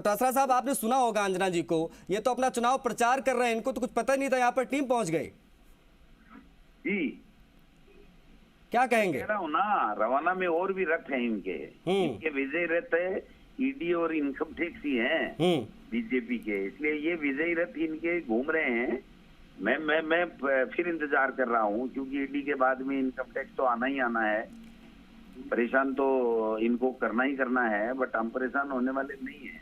डोटासरा साहब, आपने सुना होगा अंजना जी को, ये तो अपना चुनाव प्रचार कर रहे हैं, इनको तो कुछ पता ही नहीं था, यहाँ पर टीम पहुंच गई जी। क्या कहेंगे? कह रहा हूँ ना, रवाना में और भी रथ हैं इनके विजय रथ है, ईडी और इनकम टैक्स ही हैं बीजेपी के, इसलिए ये विजयी रथ इनके घूम रहे हैं। मैं फिर इंतजार कर रहा हूँ, क्योंकि ईडी के बाद में इनकम टैक्स तो आना ही आना है। परेशान तो इनको करना ही करना है, बट हम परेशान होने वाले नहीं है।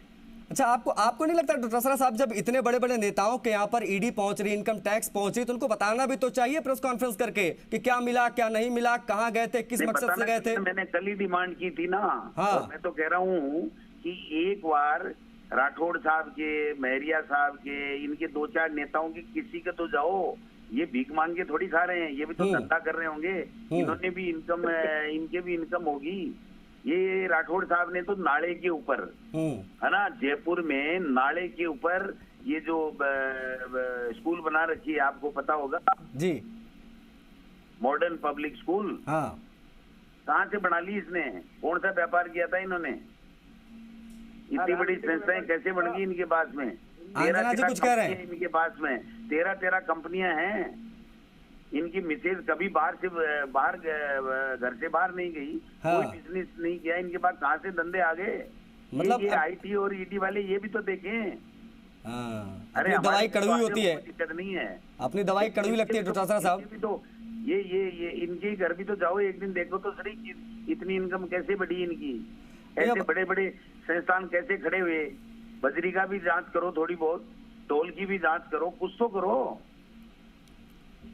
अच्छा, आपको नहीं लगता डोटासरा साहब, जब इतने बड़े बड़े नेताओं के यहाँ पर ईडी पहुंच रही, इनकम टैक्स पहुंच रही, तो उनको बताना भी तो चाहिए प्रेस कॉन्फ्रेंस करके कि क्या मिला क्या नहीं मिला, कहाँ गए थे, किस मकसद से गए थे। मैंने कल ही डिमांड की थी ना। हाँ। तो मैं तो कह रहा हूँ कि एक बार राठौड़ साहब के, महरिया साहब के, इनके दो चार नेताओं की किसी के तो जाओ। ये भीख मांग के थोड़ी खा रहे हैं, ये भी तो धंधा कर रहे होंगे, इन्होंने भी इनकम, इनके भी इनकम होगी। ये राठौड़ साहब ने तो नाले के ऊपर, है ना, जयपुर में नाले के ऊपर ये जो स्कूल बना रखी है, आपको पता होगा जी, मॉडर्न पब्लिक स्कूल। हाँ, कहाँ से बना ली इसने? कौन सा व्यापार किया था इन्होंने? इतनी बड़ी संस्थाएं कैसे बन गई इनके पास में? अंजना जी कुछ कह रहे हैं इनके पास में 13 कंपनियां हैं। इनकी मिसेज कभी बाहर घर से बाहर नहीं गई। हाँ। कोई बिजनेस नहीं किया इनके पास, कहाँ से धंधे आ गए? मतलब ये आईटी और ईडी वाले ये भी तो देखें। हाँ, अरे अपनी दवाई कड़वी होती है, दिक्कत नहीं है, अपनी दवाई कड़वी लगती है डोटासरा साहब। तो ये इनके घर भी तो जाओ, एक दिन देखो तो सही कि इतनी इनकम कैसे बढ़ी इनकी। ऐसे बड़े बड़े संस्थान कैसे खड़े हुए? बजरी का भी जांच करो, थोड़ी बहुत टोल की भी जांच करो, कुछ तो करो।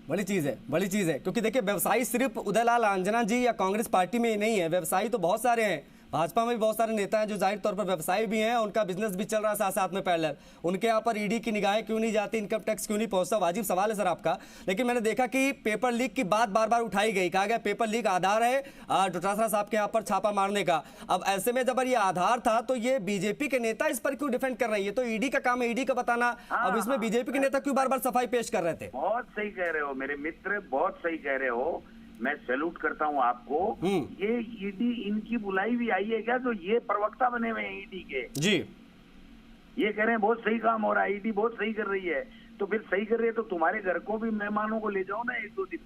बड़ी चीज है, बड़ी चीज है, क्योंकि देखिए व्यवसायी सिर्फ उदयलाल अंजना जी या कांग्रेस पार्टी में ही नहीं है, व्यवसायी तो बहुत सारे हैं। भाजपा में भी बहुत सारे नेता हैं जो जाहिर तौर पर व्यवसायी भी हैं, उनका बिजनेस भी चल रहा है साथ साथ में पैरेलल। उनके यहाँ पर ईडी की निगाहें क्यों नहीं जाती, इनकम टैक्स क्यों नहीं पहुंचता? वाजिब सवाल है सर आपका। लेकिन मैंने देखा कि पेपर लीक की बात बार बार उठाई गई, कहा गया पेपर लीक आधार है डोटासरा साहब के यहाँ पर छापा मारने का। अब ऐसे में जब ये आधार था तो ये बीजेपी के नेता इस पर क्यों डिफेंड कर रही है? तो ईडी का काम है ईडी का बताना। अब इसमें बीजेपी के नेता क्यों बार बार सफाई पेश कर रहे थे? बहुत सही कह रहे हो मेरे मित्र, बहुत सही कह रहे हो, मैं सैल्यूट करता हूं आपको। ये ईडी इनकी बुलाई भी आई है क्या? तो ये प्रवक्ता बने हुए हैं ईडी के जी, ये कह रहे हैं बहुत सही काम हो रहा है, ईडी बहुत सही कर रही है। तो फिर सही कर रही है तो तुम्हारे घर को भी मेहमानों को ले जाओ ना 1-2 दिन।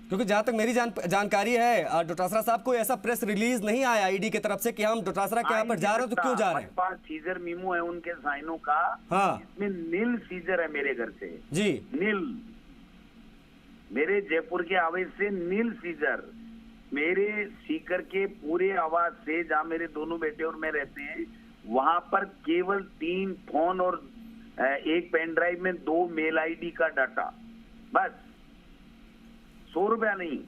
क्योंकि जहां तक मेरी जानकारी है डोटासरा साहब को ऐसा प्रेस रिलीज नहीं आया ईडी की तरफ से कि हम डोटासरा के यहाँ पर जा रहे हैं, तो क्यों जा रहे हैं? पास सीजर मीमो है उनके साइनों का। हाँ, इसमें नील सीजर है मेरे घर से जी, नील, मेरे जयपुर के आवाज से नील सीजर, मेरे सीकर के पूरे आवाज से, जहाँ मेरे दोनों बेटे और मैं रहते हैं, वहां पर केवल 3 फोन और एक पेन ड्राइव में 2 मेल आईडी का डाटा, बस। 100 रुपया नहीं,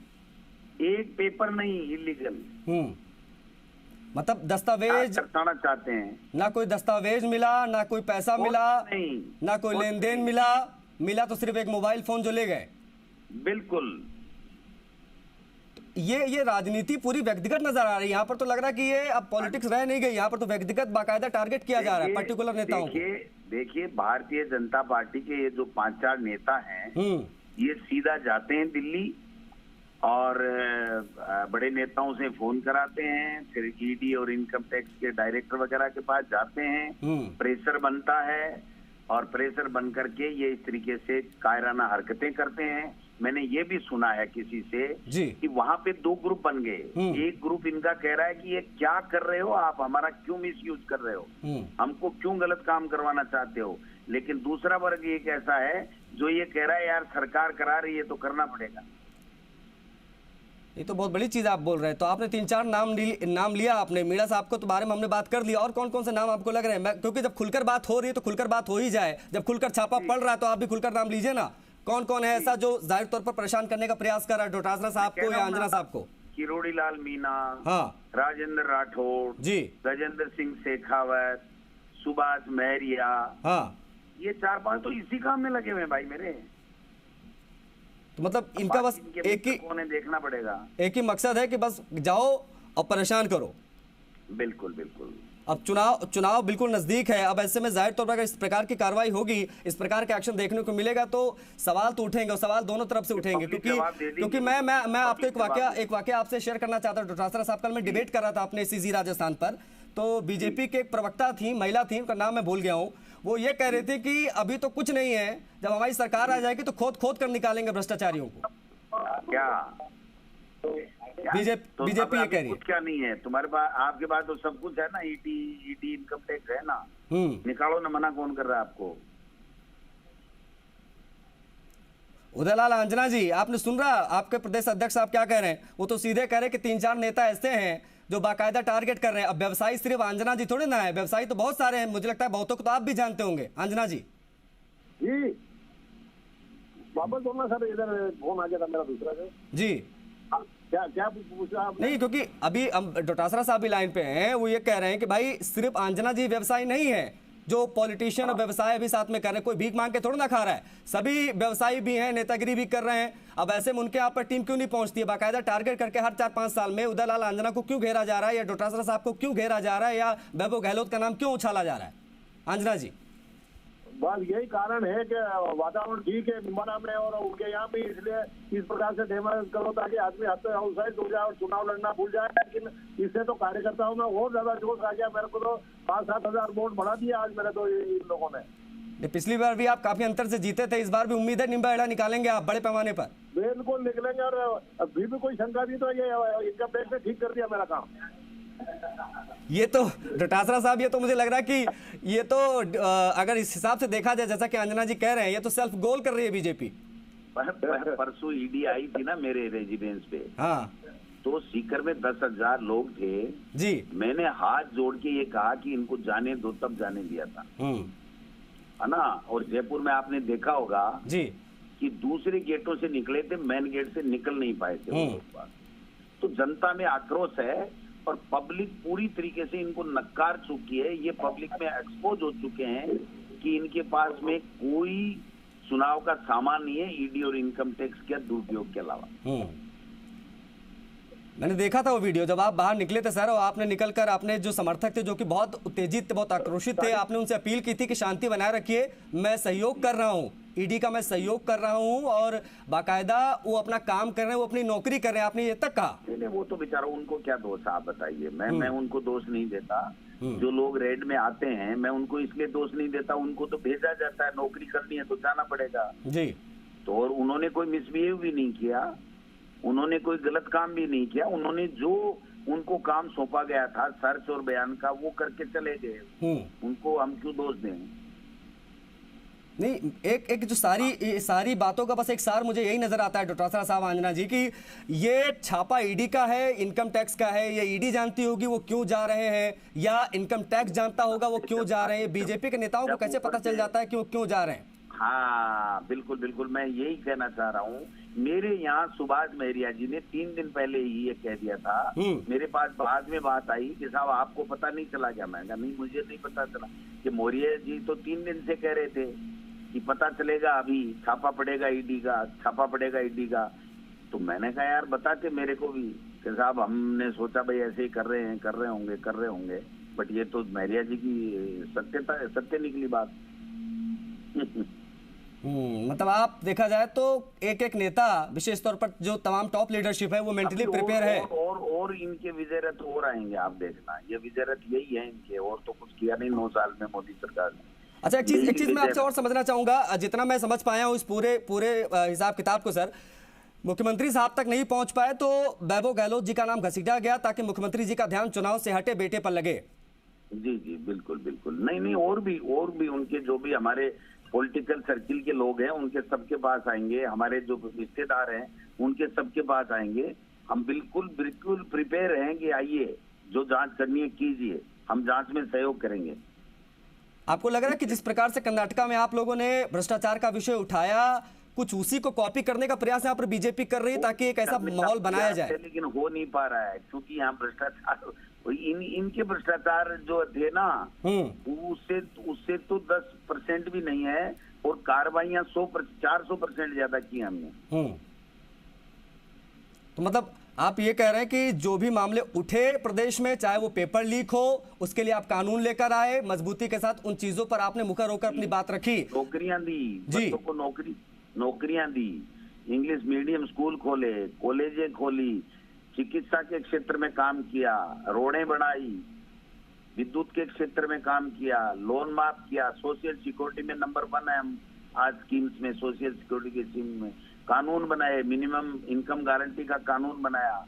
एक पेपर नहीं इलीगल। मतलब दस्तावेज करना चाहते हैं, ना कोई दस्तावेज मिला, ना कोई पैसा मिला, नहीं, ना कोई लेन देन मिला तो सिर्फ एक मोबाइल फोन जो ले गए। बिल्कुल। ये राजनीति पूरी व्यक्तिगत नजर आ रही है यहाँ पर। तो लग रहा है कि ये अब पॉलिटिक्स रह नहीं गई, यहाँ पर तो व्यक्तिगत बाकायदा टारगेट किया जा रहा है पर्टिकुलर नेताओं को। देखिए भारतीय जनता पार्टी के ये जो 5-4 नेता हैं, ये सीधा जाते हैं दिल्ली और बड़े नेताओं से फोन कराते हैं, फिर ईडी और इनकम टैक्स के डायरेक्टर वगैरह के पास जाते हैं, प्रेशर बनता है और प्रेशर बन करके ये इस तरीके से कायराना हरकतें करते हैं। मैंने ये भी सुना है किसी से कि वहां पे 2 ग्रुप बन गए। एक ग्रुप इनका कह रहा है कि ये क्या कर रहे हो आप, हमारा क्यों मिसयूज कर रहे हो, हमको क्यों गलत काम करवाना चाहते हो। लेकिन दूसरा वर्ग एक ऐसा है जो ये कह रहा है यार सरकार करा रही है तो करना पड़ेगा। ये तो बहुत बड़ी चीज आप बोल रहे हैं। तो आपने 3-4 नाम लिया आपने, मीणा साहब को तो बारे में हमने बात कर लिया, और कौन कौन से नाम आपको लग रहे हैं? क्योंकि जब खुलकर बात हो रही है तो खुलकर बात हो ही जाए, जब खुलकर छापा पड़ रहा है तो आप भी खुलकर नाम लीजिए ना। कौन कौन है ऐसा जो जाहिर तौर पर परेशान करने का प्रयास कर रहा है डोटासरा साहब को या अंजना साहब को? किरोड़ी लाल मीणा, हाँ, राजेंद्र राठौड़ जी, गजेंद्र सिंह शेखावत, सुभाष महरिया, हाँ, ये 4-5 तो इसी काम में लगे हुए हैं भाई मेरे। तो मतलब इनका बस एक ही देखना पड़ेगा, एक ही मकसद है कि बस जाओ और परेशान करो। बिल्कुल बिल्कुल। अब चुनाव बिल्कुल नजदीक है। अब ऐसे में जाहिर तौर पर अगर इस प्रकार की कार्रवाई होगी, इस प्रकार का एक्शन देखने को मिलेगा तो सवाल तो उठेंगे, और सवाल दोनों तरफ से उठेंगे। क्योंकि मैं आपको एक वाकया आपसे शेयर करना चाहता हूं। डोटासरा साहब कल मैं डिबेट कर रहा था अपने सीजी राजस्थान पर, तो बीजेपी के एक प्रवक्ता थी, महिला थी, उनका नाम मैं भूल गया हूँ, वो ये कह रहे थे कि अभी तो कुछ नहीं है, जब हमारी सरकार आ जाएगी तो खोद खोद कर निकालेंगे भ्रष्टाचारियों को। क्या बीजेपी ये कह रही है। कुछ क्या नहीं है तुम्हारे पास, आपके पास तो सब कुछ है ना, ईडी इनकम टैक्स है ना, निकालो ना, मना कौन कर रहा है आपको। उदयलाल आंजना जी, आपने सुन रहा आपके प्रदेश अध्यक्ष आप क्या कह रहे हैं? वो तो सीधे कह रहे हैं कि 3-4 नेता ऐसे हैं जो बाकायदा टारगेट कर रहे हैं। अब व्यवसायी सिर्फ आंजना जी थोड़े ना है, व्यवसायी तो बहुत सारे हैं, मुझे लगता है बहुतों को तो आप भी जानते होंगे। आंजना जी जी वापस बोलना सर, इधर फोन आ गया था मेरा दूसरा जी। क्या क्या पूछा आपने? नहीं, क्योंकि अभी डोटासरा साहब भी लाइन पे हैं, वो ये कह रहे हैं कि भाई सिर्फ आंजना जी व्यवसायी नहीं है, जो पॉलिटिशियन और व्यवसाय भी साथ में कर रहे हैं, कोई भीख मांग के थोड़ा ना खा रहा है, सभी व्यवसायी भी हैं, नेतागिरी भी कर रहे हैं। अब ऐसे में उनके यहाँ पर टीम क्यों नहीं पहुंचती है? बाकायदा टारगेट करके हर 4-5 साल में उदयलाल आंजना को क्यों घेरा जा रहा है, या डोटासरा साहब को क्यों घेरा जा रहा है, या वैभव गहलोत का नाम क्यों उछाला जा रहा है? आंजना जी बस यही कारण है कि वातावरण ठीक है निम्बाना में और उनके यहाँ भी, इसलिए इस प्रकार से डेमोक्रेट करो ताकि आदमी आउटसाइड हो जाए और चुनाव लड़ना भूल जाए। लेकिन इससे तो कार्यकर्ताओं में और ज्यादा जोश आ गया। मेरे को तो 5-7 हजार वोट बढ़ा दिया आज मेरे तो इन लोगों ने। पिछली बार भी आप काफी अंतर से जीते थे, इस बार भी उम्मीद है निम्बा एड़ा निकालेंगे आप बड़े पैमाने पर? बिल्कुल निकलेंगे, और अभी भी कोई शंका नहीं, तो ये इनकम टैक्स ने ठीक कर दिया मेरा काम। ये तो डोटासरा साहब, ये तो मुझे लग रहा है कि ये तो अगर इस हिसाब से देखा जाए, जैसा कि अंजना जी कह रहे हैं, ये तो सेल्फ गोल कर रही है बीजेपी। परसों ईडी आई थी ना मेरे रेजिडेंस पे, हाँ, तो सीकर में 10,000 लोग थे जी। मैंने हाथ जोड़ के ये कहा कि इनको जाने दो, तब जाने दिया था, है ना। और जयपुर में आपने देखा होगा जी कि दूसरे गेटों से निकले थे, मेन गेट से निकल नहीं पाए थे वो लोग। तो जनता में आक्रोश है और पब्लिक पूरी तरीके से इनको नकार चुकी है। ये पब्लिक में एक्सपोज हो चुके हैं कि इनके पास में कोई चुनाव का सामान नहीं है, ईडी और इनकम टैक्स के दुरुपयोग के अलावा। मैंने देखा था वो वीडियो, जब आप बाहर निकले थे सर, और आपने निकलकर आपने जो समर्थक थे जो कि बहुत उत्तेजित थे, बहुत आक्रोशित थे, आपने उनसे अपील की थी कि शांति बनाए रखिए, मैं सहयोग कर रहा हूँ, ईडी का मैं सहयोग कर रहा हूँ, और बाकायदा वो अपना काम कर रहे हैं, वो अपनी नौकरी कर रहे हैं, आपने ये तक कहा। नहीं, वो तो बेचारा, उनको क्या दोष आप बताइए। मैं उनको दोष नहीं देता। जो लोग रेड में आते हैं मैं उनको इसलिए दोष नहीं देता, उनको तो भेजा जाता है, नौकरी करनी है तो जाना पड़ेगा जी। तो और उन्होंने कोई मिसबिहेव भी नहीं किया, उन्होंने कोई गलत काम भी नहीं किया, उन्होंने जो उनको काम सौंपा गया था सर्च और बयान का वो करके चले गए। उनको हम क्यों दोष दें? नहीं, एक जो सारी बातों का बस एक सार मुझे यही नजर आता है डोटासरा साहब, आंजना जी, कि ये छापा ईडी का है, इनकम टैक्स का है। ये ईडी जानती होगी वो क्यों जा रहे हैं, या इनकम टैक्स जानता होगा वो क्यों जा रहे हैं? बीजेपी के नेताओं को कैसे पता चल जाता है कि वो क्यों जा रहे हैं? हाँ बिल्कुल बिल्कुल, मैं यही कहना चाह रहा हूँ। मेरे यहाँ सुभाष महरिया जी ने 3 दिन पहले ही ये कह दिया था। मेरे पास बाद में बात आई कि साहब आपको पता नहीं चला क्या? मैं कहा नहीं, मुझे नहीं पता चला। कि मौर्य जी तो 3 दिन से कह रहे थे कि पता चलेगा, अभी छापा पड़ेगा ईडी का, छापा पड़ेगा ईडी का। तो मैंने कहा यार बताते मेरे को भी कि साहब हमने सोचा भाई ऐसे ही कर रहे होंगे, बट ये तो महरिया जी की सत्य निकली बात। मतलब आप देखा जाए तो एक एक नेता, विशेष तौर पर जो तमाम टॉप लीडरशिप है, वो मेंटली प्रिपेयर है। और इनके विजय रथ और आएंगे, आप देखना। ये विजय रथ यही है इनके, और तो कुछ किया नहीं 9 साल में मोदी सरकार ने। अच्छा, एक चीज मैं आपसे और समझना चाहूंगा, जितना मैं समझ पाया हूँ इस पूरे हिसाब किताब को सर, मुख्यमंत्री साहब तक नहीं पहुंच पाए तो वैभव गहलोत जी का नाम घसीटा गया ताकि मुख्यमंत्री जी का ध्यान चुनाव से हटे, बेटे पर लगे। जी जी बिल्कुल बिल्कुल। नहीं, और भी उनके जो भी हमारे पॉलिटिकल सर्किल के लोग हैं उनके सबके पास आएंगे, हमारे जो रिश्तेदार हैं उनके सबके पास आएंगे। हम बिल्कुल प्रिपेयर हैं कि आइए, जो जांच करनी है कीजिए, हम जांच में सहयोग करेंगे। आपको लग रहा है कि जिस प्रकार से कर्नाटका में आप लोगों ने भ्रष्टाचार का विषय उठाया, कुछ उसी को कॉपी करने का प्रयास यहाँ पर बीजेपी कर रही है ताकि एक ऐसा माहौल बनाया जाए? लेकिन हो नहीं पा रहा है क्योंकि यहाँ भ्रष्टाचार, इनके भ्रष्टाचार जो थे ना उससे तो 10% भी नहीं है, और कार्रवाइयां 400% ज्यादा की हमने। तो मतलब आप ये कह रहे हैं कि जो भी मामले उठे प्रदेश में, चाहे वो पेपर लीक हो, उसके लिए आप कानून लेकर आए, मजबूती के साथ उन चीजों पर आपने मुखर होकर अपनी बात रखी, नौकरियां दी, बच्चों को नौकरियां दी, इंग्लिश मीडियम स्कूल खोले, कॉलेजें खोली, चिकित्सा के क्षेत्र में काम किया, रोडें बनाई, विद्युत के क्षेत्र में काम किया, लोन माफ किया, सोशल सिक्योरिटी में नंबर 1 है हम आज स्कीम्स में, सोशल सिक्योरिटी की स्कीम में कानून बनाए, मिनिमम इनकम गारंटी का कानून बनाया,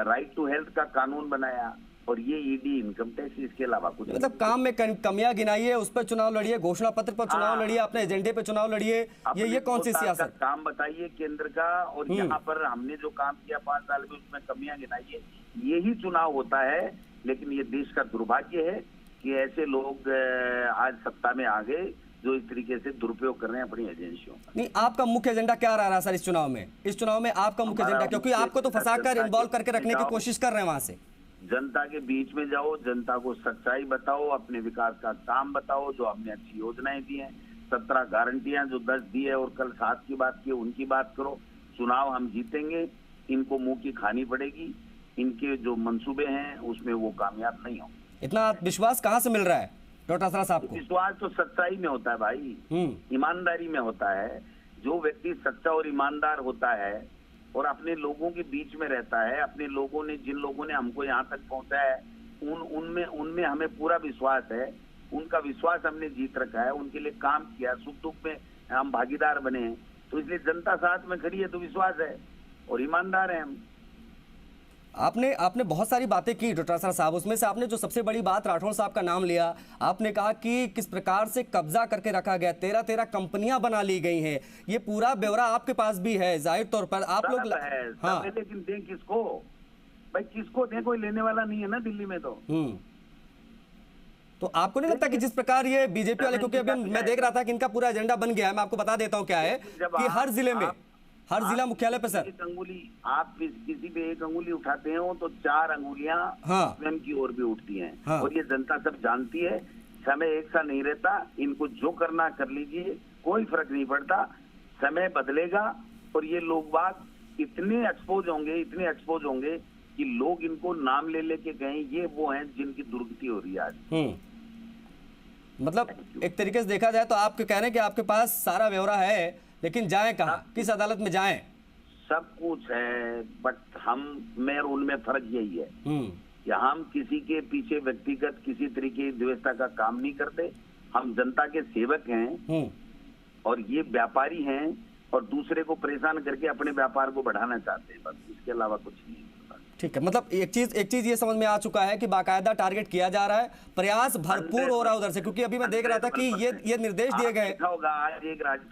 राइट टू हेल्थ का कानून बनाया, और ये ईडी इनकम टैक्स, इसके अलावा कुछ मतलब काम में कमियां गिनाइए, उस पर चुनाव लड़िए, घोषणा पत्र पर चुनाव लड़िए, अपने एजेंडे पे चुनाव लड़िए, ये कौन सी सियासत? काम बताइए केंद्र का, और यहाँ पर हमने जो काम किया 5 साल में उसमें कमियां गिनाइए, यही चुनाव होता है। लेकिन ये देश का दुर्भाग्य है कि ऐसे लोग आज सत्ता में आ गए जो इस तरीके से दुरुपयोग कर रहे हैं अपनी एजेंसियों का। नहीं, आपका मुख्य एजेंडा क्या रहा सर इस चुनाव में? इस चुनाव में आपका मुख्य एजेंडा, क्योंकि आपको तो फंसाकर इन्वॉल्व करके रखने की कोशिश कर रहे हैं वहां से। जनता के बीच में जाओ, जनता को सच्चाई बताओ, अपने विकास का काम बताओ, जो हमने अच्छी योजनाएं दी हैं, 17 गारंटियां जो 10 दी है और कल 7 की बात की, उनकी बात करो। चुनाव हम जीतेंगे, इनको मुंह की खानी पड़ेगी, इनके जो मंसूबे हैं उसमें वो कामयाब नहीं हो। इतना विश्वास कहाँ से मिल रहा है डोटासरा साहब को? विश्वास तो सच्चाई में होता है भाई, ईमानदारी में होता है। जो व्यक्ति सच्चा और ईमानदार होता है और अपने लोगों के बीच में रहता है, अपने लोगों ने, जिन लोगों ने हमको यहाँ तक पहुंचाया है, उनमें हमें पूरा विश्वास है, उनका विश्वास हमने जीत रखा है, उनके लिए काम किया, सुख दुख में हम भागीदार बने हैं, तो इसलिए जनता साथ में खड़ी है तो विश्वास है और ईमानदार है हम। आपने बहुत सारी बातें की डोटासरा साहब, उसमें से आपने जो सबसे बड़ी बात राठौड़ साहब का नाम लिया, आपने कहा कि किस प्रकार से कब्जा करके रखा गया, 13 कंपनियां बना ली गई हैं, ये पूरा ब्यौरा आपके पास भी है जाहिर तौर पर। आप लोग हाँ, लेकिन दें किसको भाई, किसको दें? कोई लेने वाला नहीं है ना दिल्ली में। तो आपको नहीं लगता कि जिस प्रकार ये बीजेपी वाले, क्योंकि अभी मैं देख रहा था कि इनका पूरा एजेंडा बन गया है, मैं आपको बता देता हूँ क्या है, कि हर जिले में, हर जिला मुख्यालय पे सर, एक अंगुली आप किसी पे एक अंगुली उठाते हो तो 4 अंगुलियां स्वयं की ओर भी उठती हैं, और ये जनता सब जानती है। समय एक सा नहीं रहता, इनको जो करना कर लीजिए, कोई फर्क नहीं पड़ता, समय बदलेगा और ये लोग बात इतने एक्सपोज होंगे कि लोग इनको नाम ले लेके कहें ये वो हैं जिनकी दुर्गति हो रही है आज। मतलब एक तरीके से देखा जाए तो आप कह रहे हैं कि आपके पास सारा ब्यौरा है, लेकिन जाएं कहाँ, किस अदालत में जाएं? सब कुछ है, बट मैं और उनमें फर्क यही है कि हम किसी के पीछे व्यक्तिगत किसी तरीके की व्यवस्था का काम नहीं करते। हम जनता के सेवक हैं और ये व्यापारी हैं और दूसरे को परेशान करके अपने व्यापार को बढ़ाना चाहते हैं, बस इसके अलावा कुछ नहीं। ठीक है, मतलब एक चीज ये समझ में आ चुका है कि बाकायदा टारगेट किया जा रहा है, प्रयास भरपूर हो रहा है उधर से, क्योंकि अभी मैं देख रहा था कि ये निर्देश दिए गए।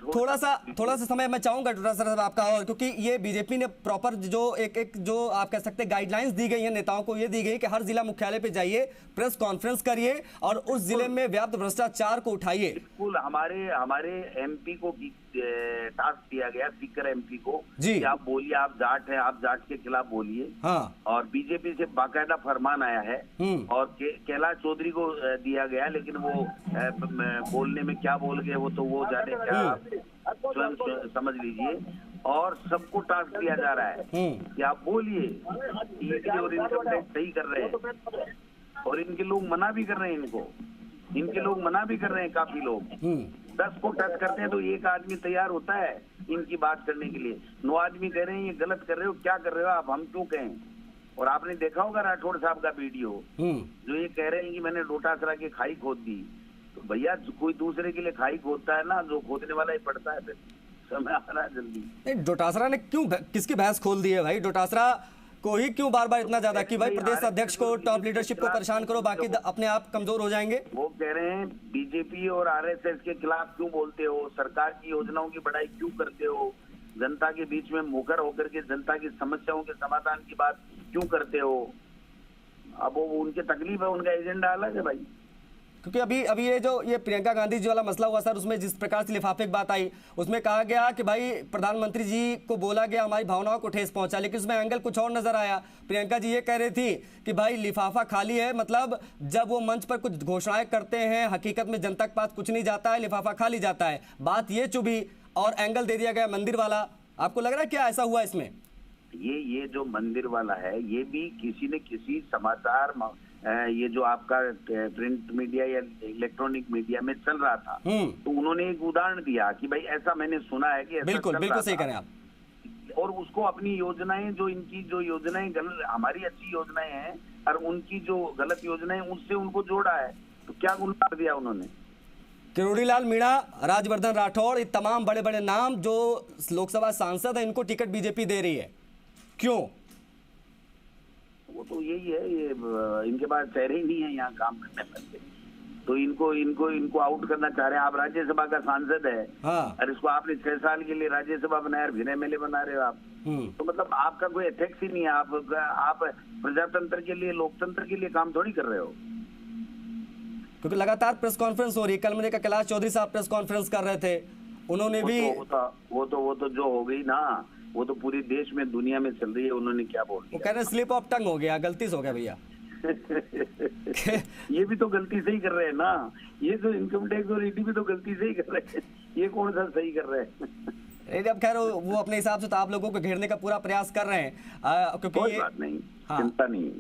थोड़ा सा समय मैं चाहूंगा डोटासरा साहब आपका, और क्योंकि ये बीजेपी ने प्रॉपर जो एक जो आप कह सकते हैं गाइडलाइंस दी गई है नेताओं को, ये दी गई कि हर जिला मुख्यालय पे जाइए, प्रेस कॉन्फ्रेंस करिए और उस जिले में व्याप्त भ्रष्टाचार को उठाइए। बिल्कुल, हमारे एमपी को टास्क दिया गया, स्पीकर एमपी को, जी आप बोलिए, आप जाट हैं, आप जाट के खिलाफ बोलिए। हाँ, और बीजेपी से बाकायदा फरमान आया है और कैलाश चौधरी को दिया गया, लेकिन वो बोलने में क्या बोल गए वो तो वो जाने, क्या स्वयं समझ लीजिए। और सबको टास्क दिया जा रहा है कि आप बोलिए, और इनकम टैक्स सही कर रहे हैं, और इनके लोग मना भी कर रहे हैं, इनके लोग मना भी कर रहे हैं, काफी लोग 10 को टच करते हैं तो एक आदमी तैयार होता है इनकी बात करने के लिए। 9 आदमी कह रहे हैं ये गलत कर रहे हो, क्या कर रहे हो आप, हम क्यों कहें। और आपने देखा होगा राठौड़ साहब का वीडियो, जो ये कह रहे हैं कि मैंने डोटासरा की खाई खोद दी, तो भैया कोई दूसरे के लिए खाई खोदता है ना, जो खोदने वाला ही पड़ता है, फिर समय आ रहा है जल्दी। डोटासरा ने क्यों किसकी भैंस खोल दी है भाई? डोटासरा को ही क्यों बार बार इतना ज्यादा कि भाई प्रदेश अध्यक्ष को, टॉप लीडरशिप को परेशान करो, बाकी अपने आप कमजोर हो जाएंगे। वो कह रहे हैं बीजेपी और आरएसएस के खिलाफ क्यों बोलते हो, सरकार की योजनाओं की बड़ाई क्यों करते हो, जनता के बीच में मुखर होकर के जनता की समस्याओं के समाधान की बात क्यों करते हो। अब वो उनकी तकलीफ है, उनका एजेंडा अलग है भाई। क्योंकि अभी ये प्रियंका गांधी जी वाला मसला हुआ सर, उसमें जिस प्रकार से लिफाफे की बात आई, उसमें कहा गया कि भाई प्रधानमंत्री जी को बोला गया हमारी भावनाओं को ठेस पहुंचा, लेकिन उसमें एंगल कुछ और नजर आया। प्रियंका जी ये कह रही थी कि भाई लिफाफा खाली है, मतलब जब वो मंच पर कुछ घोषणाएं करते हैं, हकीकत में जनता के पास कुछ नहीं जाता है, लिफाफा खाली जाता है। बात ये चुभी और एंगल दे दिया गया मंदिर वाला। आपको लग रहा है क्या ऐसा हुआ इसमें? ये जो मंदिर वाला है, ये भी किसी न किसी समाचार, ये जो आपका प्रिंट मीडिया या इलेक्ट्रॉनिक मीडिया में चल रहा था, तो उन्होंने एक उदाहरण दिया कि भाई ऐसा मैंने सुना है कि ऐसा बिल्कुल सही करें आप। और उसको अपनी योजनाएं, जो इनकी जो योजनाएं गलत, हमारी अच्छी योजनाएं हैं और उनकी जो गलत योजनाएं, उससे उनको जोड़ा है। तो क्या गुनाह कर दिया उन्होंने? किरोड़ीलाल मीणा, राजवर्धन राठौड़, ये तमाम बड़े बड़े नाम जो लोकसभा सांसद हैं, इनको टिकट बीजेपी दे रही है, क्यों? वो तो यही है, ये इनके पास चेहरे ही नहीं है यहाँ काम करने वाले, तो इनको आउट करना चाह रहे हैं। आप राज्यसभा का सांसद है, हाँ। और इसको आपने 6 साल के लिए राज्यसभा बनाया, फिर एमएलए बना रहे हो आप। तो मतलब आपका कोई एथिक्स ही नहीं है। आप प्रजातंत्र के लिए, लोकतंत्र के लिए काम थोड़ी कर रहे हो। क्योंकि लगातार प्रेस कॉन्फ्रेंस हो रही है। कल मैंने कहा कैलाश चौधरी साहब प्रेस कॉन्फ्रेंस कर रहे थे, उन्होंने भी वो तो जो हो गई ना, वो तो पूरी देश में, दुनिया में चल रही है। उन्होंने क्या बोल दिया? वो कह रहे स्लिप ऑफ टंग हो गया, गलती से हो गया भैया। ये भी तो गलती से ही कर रहे हैं ना, ये जो इनकम टैक्स और ईडी भी तो गलती से ही कर रहे हैं, ये कौन सा सही कर रहे हैं? अब खैर वो अपने हिसाब से तो आप लोगों को घेरने का पूरा प्रयास कर रहे हैं, क्योंकि कोई बात नहीं, चिंता नहीं।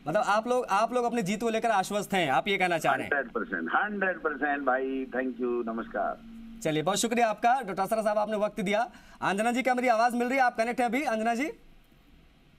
मतलब आप लोग अपनी जीत को लेकर आश्वस्त हैं, आप ये कहना चाह रहे हैं? 100% भाई, थैंक यू, नमस्कार। चलिए, बहुत शुक्रिया आपका डॉक्टर साहब, आपने वक्त दिया। अंजना जी, क्या मेरी आवाज मिल रही है? आप कनेक्ट है अभी? अंजना जी।